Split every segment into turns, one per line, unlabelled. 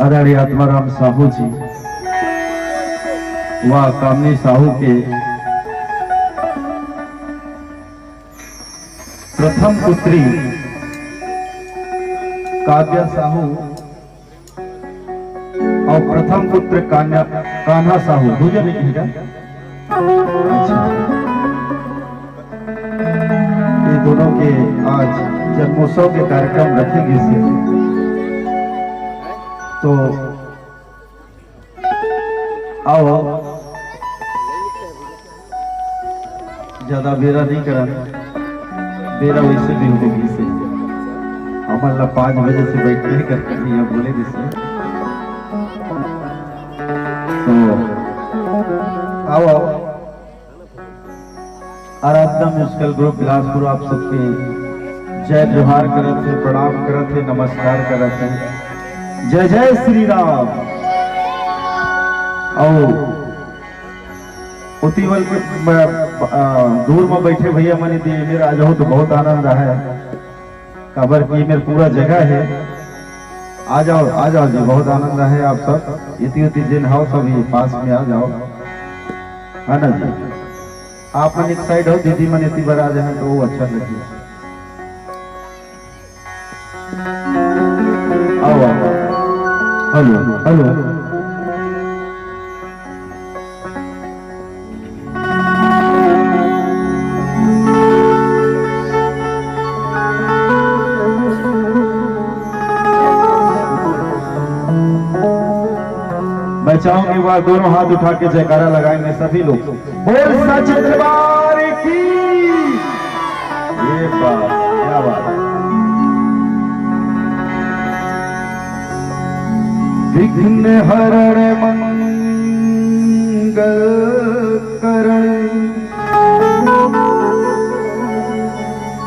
आदरणीय आत्माराम साहू जी व कामनी साहू के प्रथम पुत्री काव्या साहू और प्रथम पुत्र कान्हा साहू दूजा नहीं कहेगा। अच्छा, ये दोनों के आज जन्मोत्सव के कार्यक्रम रखेंगे से तो आओ ज्यादा बेरा नहीं करा, बेरा वैसे भी होगी से हमारा 5 बजे से बैठे ही करते हैं बोले जिससे तो आओ आराधना म्यूजिकल ग्रुप बिलासपुर आप सबके जय जोहार करत है, प्रणाम करत है, नमस्कार करत है। जय जय श्री राम। उतीवल दूर में बैठे भैया मनी दी मेरा आज हो तो बहुत आनंद है, खबर की मेरे पूरा जगह है। आ जाओ जी, बहुत आनंद है। आप सब इति जिन हो सभी पास में आ जाओ, है ना जी। आप मन एक साइड हो, दीदी मन इतनी बार आ जाए तो वो अच्छा लगे। आओ हेलो हेलो मैं चाहूंगी वह दोनों हाथ उठा के जयकारा लगाएंगे सभी लोग। बोल सच्चे दरबार की। ये बात क्या बात है। विघ्न हरण मंगल करण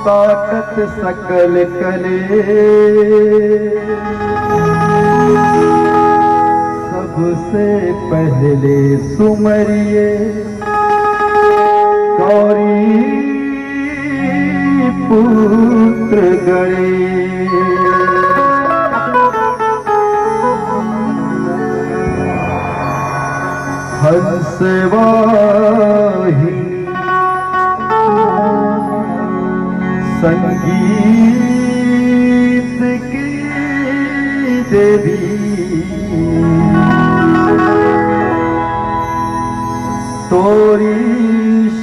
ताकत सकल कले सबसे पहले सुमरिए गौरी पुत्र गणेश। हंस वाहिनी संगीत की देवी तोरी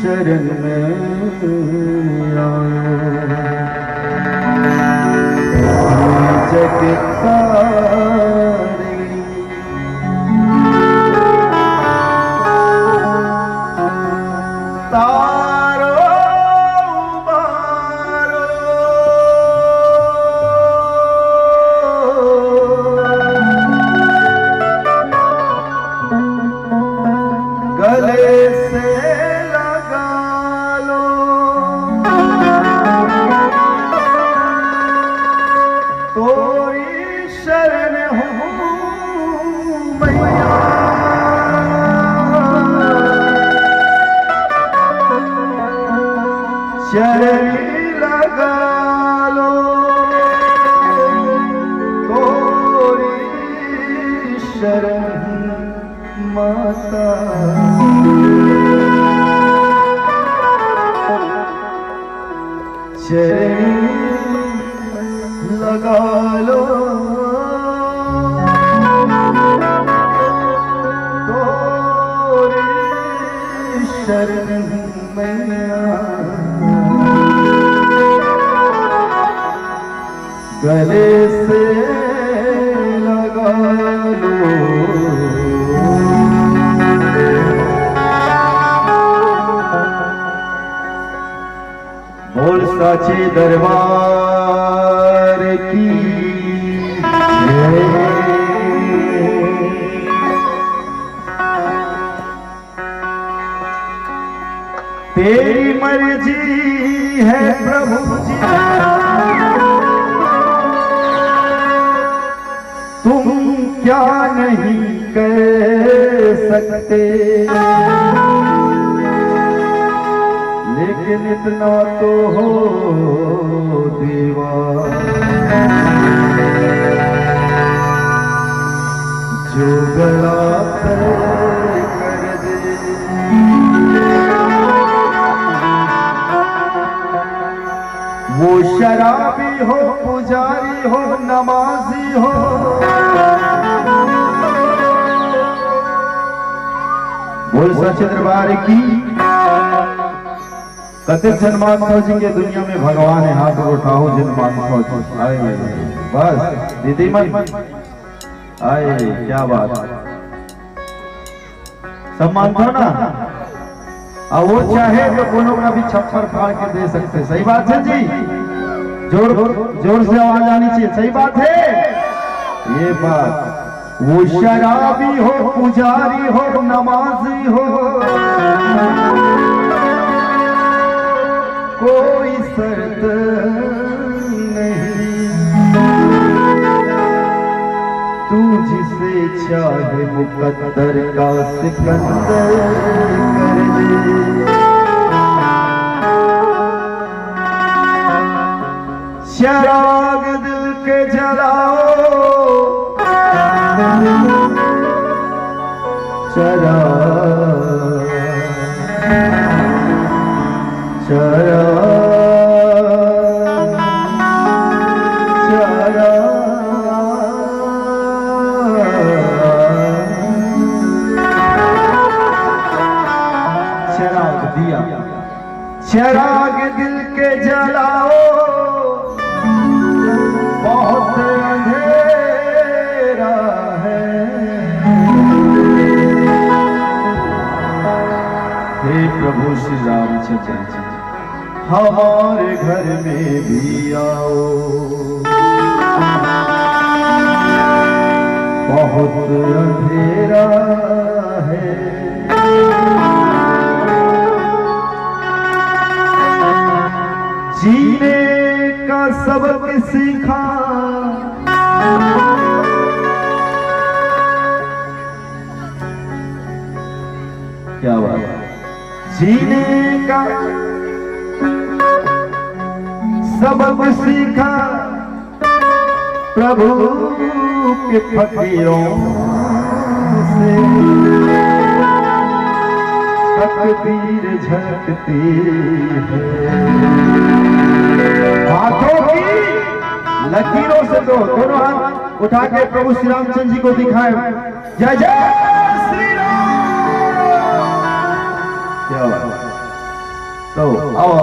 शरण में जगतारी तारो मारो गले से लगा लो तोरी शरण हूँ मैया। शरण लगा लो तोरी शरण माता। शरण लगा लो तोरी शरण मैया। गले से लगा लो बोल साचे दरबार की जय। तेरी मर्जी है प्रभु जी, तुम क्या नहीं कर सकते, लेकिन इतना तो हो देवा हो पुजारी हो नमाजी हो, बोल सच्चे दरबार की। कतिक जन्मात फौजी के दुनिया में भगवान है, हाथ उठाओ जन्मात फौजी आए बस दीदी मन आए, क्या बात सब मानते हो ना। और वो चाहे तो दोनों का भी छप्पर फाड़ के दे सकते, सही बात है जी, जोर जोर से आवाज आनी चाहिए, सही बात है ये बात। वो शराबी हो पुजारी हो नमाजी हो, कोई शर्त नहीं, तू जिसे चाहे मुकद्दर का सिकंदर कर दे। चिराग दिल के जलाओ, चिराग चिराग चिराग दिल के जलाओ, बहुत अंधेरा है। हे प्रभु श्री रामचंद्र जी, हमारे घर में भी आओ, बहुत अंधेरा है। जीने का सबक सीखा, क्या बात है, जीने का सबक सीखा प्रभु के फकीरों से, तकदीर झटती है हाथों की लकीरों से। तो दोनों हाथ उठा के प्रभु श्री रामचंद्र जी को दिखाए, जय जय श्री राम। क्या बात। तो आओ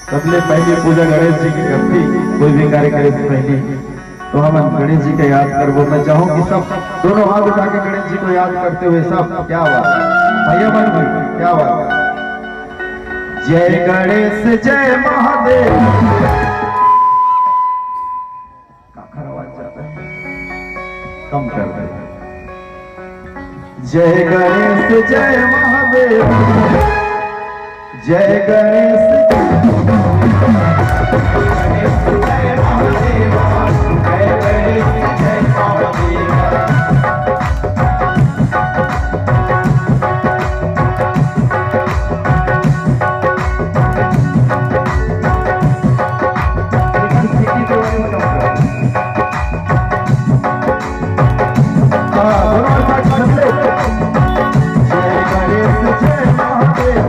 सबले पहली पूजा गणेश जी की करती, कोई भी कार्य करे से पहले तो हम गणेश जी का याद करबो। मैं चाहूँ कि सब दोनों हाथ उठा के गणेश जी को याद करते हुए सब, क्या बात भैया मन भाई, क्या बात है। जय गणेश जय महादेव, काखर आवाज जाता है, कम कर दे। जय गणेश जय महादेव, जय गणेश जय महादेव, जय गणेश जय महादेव।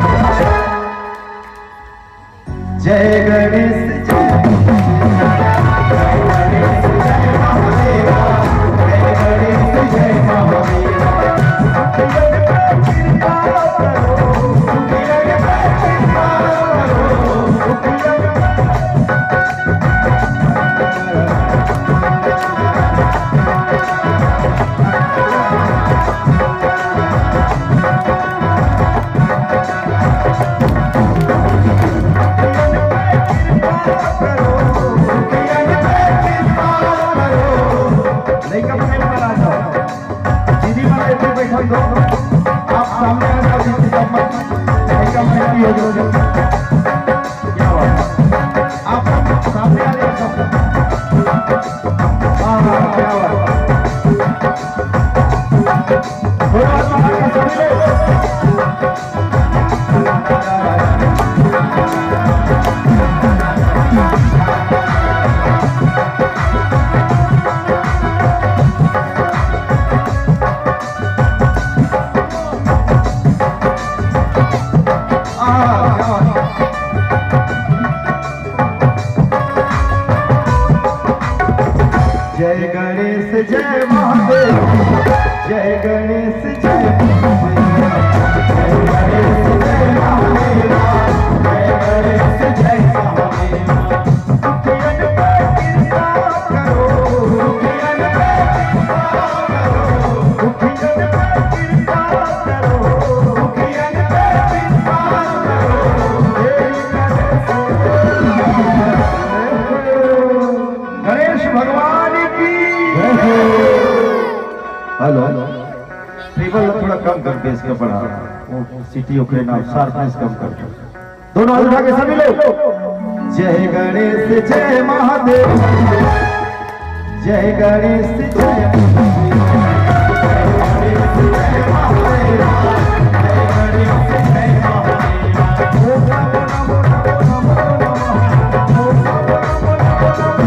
जय महादेव, जय गणेश जय महादेव, जय गणेश जय महादेव, जय गणेश जय महादेव। दुखियन पे कृपा करो, दुखियन पे कृपा करो, दुखियन पे कृपा करो, दुखियन पे कृपा करो। गणेश भगवान की। हेलो, ट्रिबल थोड़ा कम कर बेस का बढ़ा, वो सिटी ओकरे नाम शार्पनेस कम कर दो। दोनों हाथ उठा के सभी लोग जय गणेश जय महादेव, जय गणेश जय महादेव, जय गणेश जय महादेव, जय गणेश जय महादेव। ओम नमो नमो नमो नमो नमः, ओम नमो नमो नमो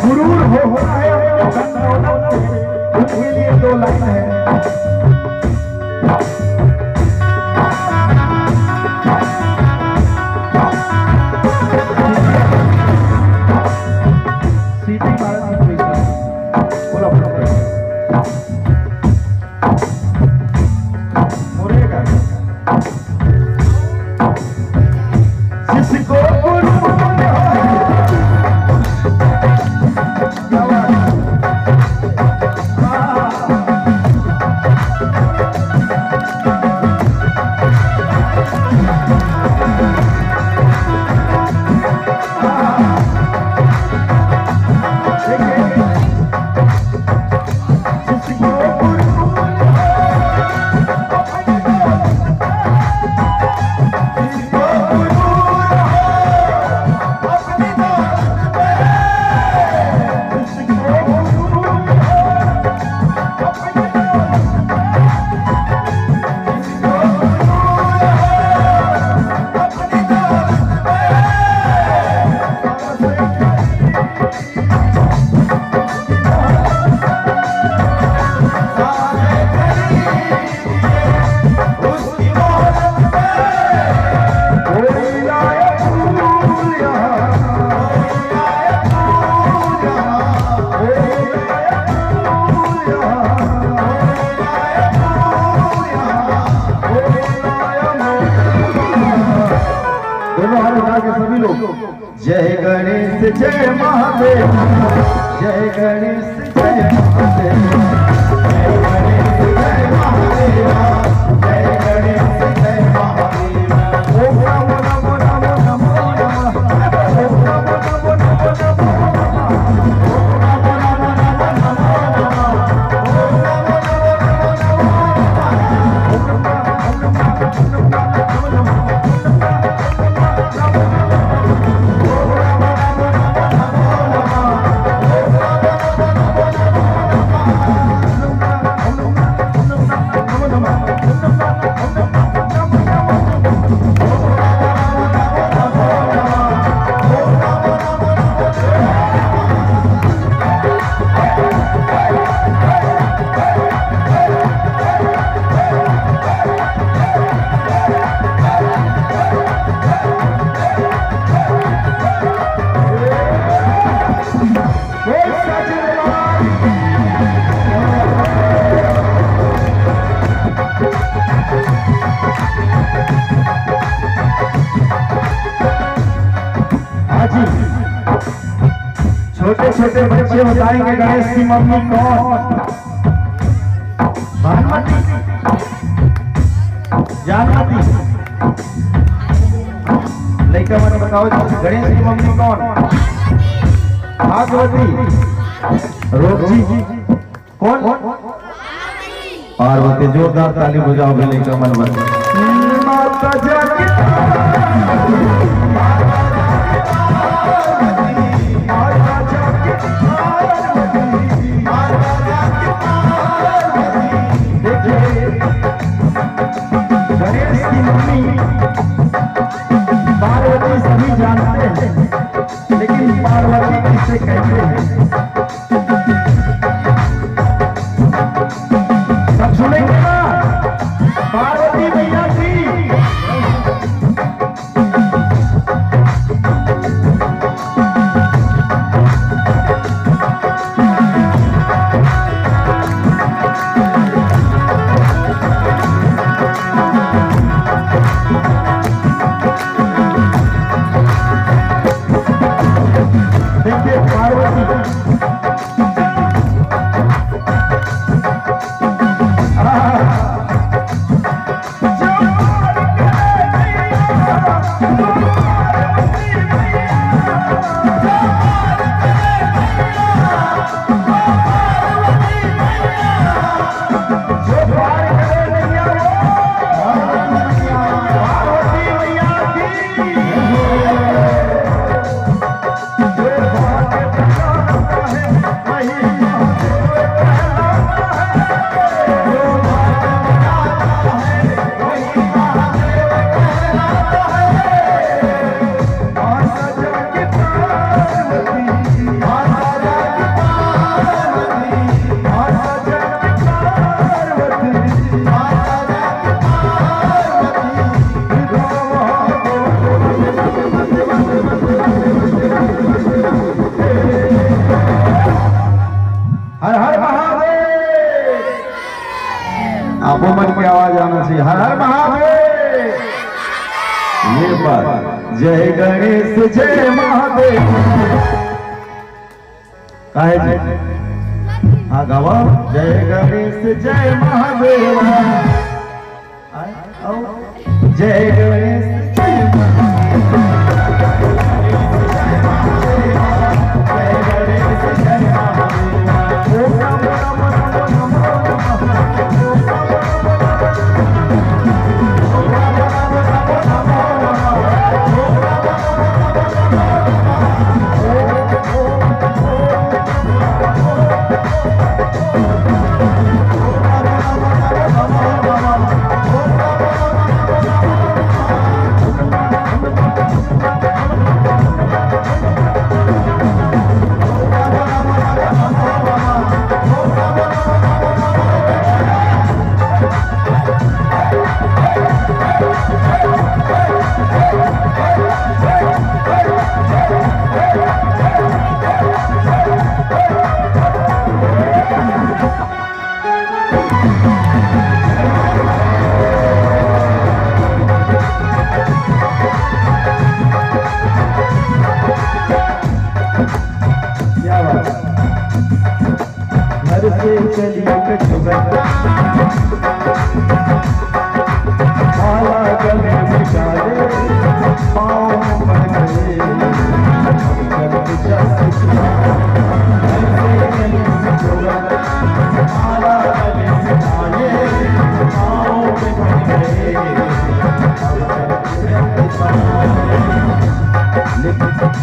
गुरूर हो रहा है उनके लिए दो लाइन है। सीटी बोला बोलेगा जिसको सभी लोग जय गणेश जय महादेव, जय गणेश जय महादेव, जय गणेश जय महादेव, जय गणेश जय महादेव। ओम नमो नमो नमो नमो नमः, ओम नमो नमो नमो नमो नमः, ओम नमो नमो नमो नमो नमः, ओम नमो नमो नमो नमो नमः। Oh छोटे छोटे बच्चे बताएंगे गणेश की मम्मी कौन? भानुमती, जानमती, लड़का मैंने बताओ गणेश की मम्मी कौन? भागवती, रोजी कौन? पार्वती। जोरदार ताली बजाओ लड़का मन बन। गणेश की मम्मी पार्वती सभी जानते हैं, लेकिन पार्वती किसे कहते हैं सब सुनेंगे ना? पार्वती मैया की मन की आवाज आना चाहिए। हर हर महादेव। ये बात जय गणेश जय महादेव काहे जी? हाँ गावा जय गणेश जय महादेव। जय गणेश जय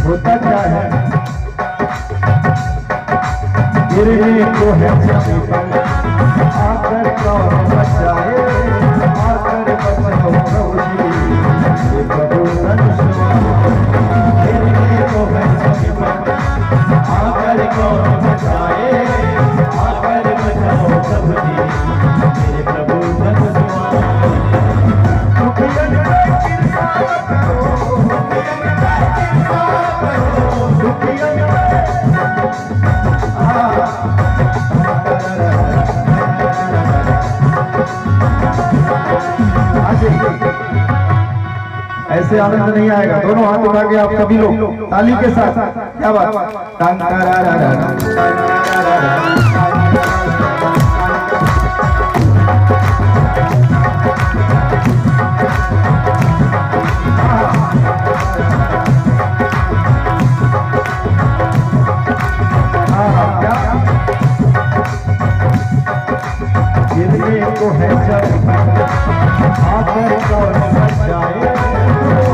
होता क्या है गिरने को है आकर कौन बचाए आकर बचाओ प्रभु जी प्रभु गिरने को है आकर कौन बचाए आकर बचाओ प्रभु जी मेरे प्रभु ऐसे आनंद नहीं आएगा। दोनों हाथ उठा के आप सभी लोग ताली के साथ क्या गिरने को है जब आकर कौन बचाए,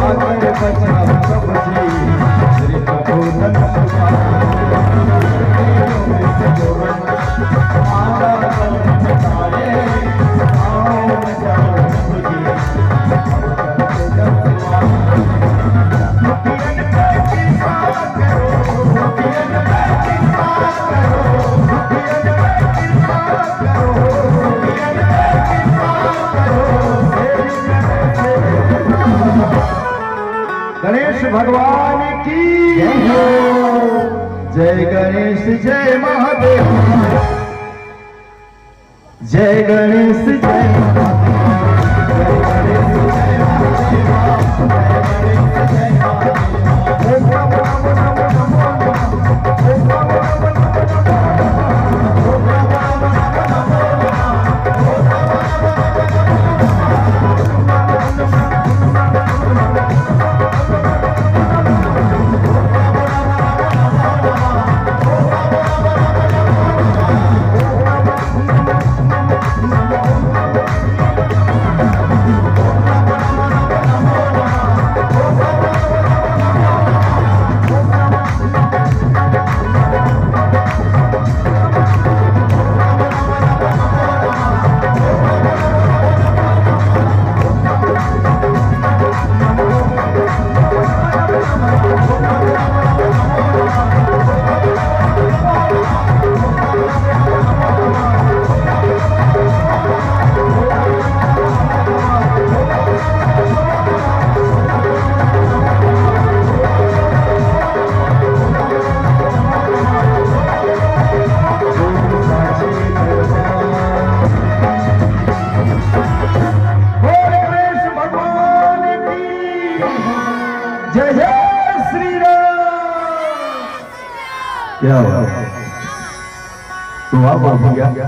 आकर बचा सब जी श्री प्रभुदन गणेश भगवान की जय गणेश जय महादेव, जय गणेश जय क्या हुआ? तो आप भैया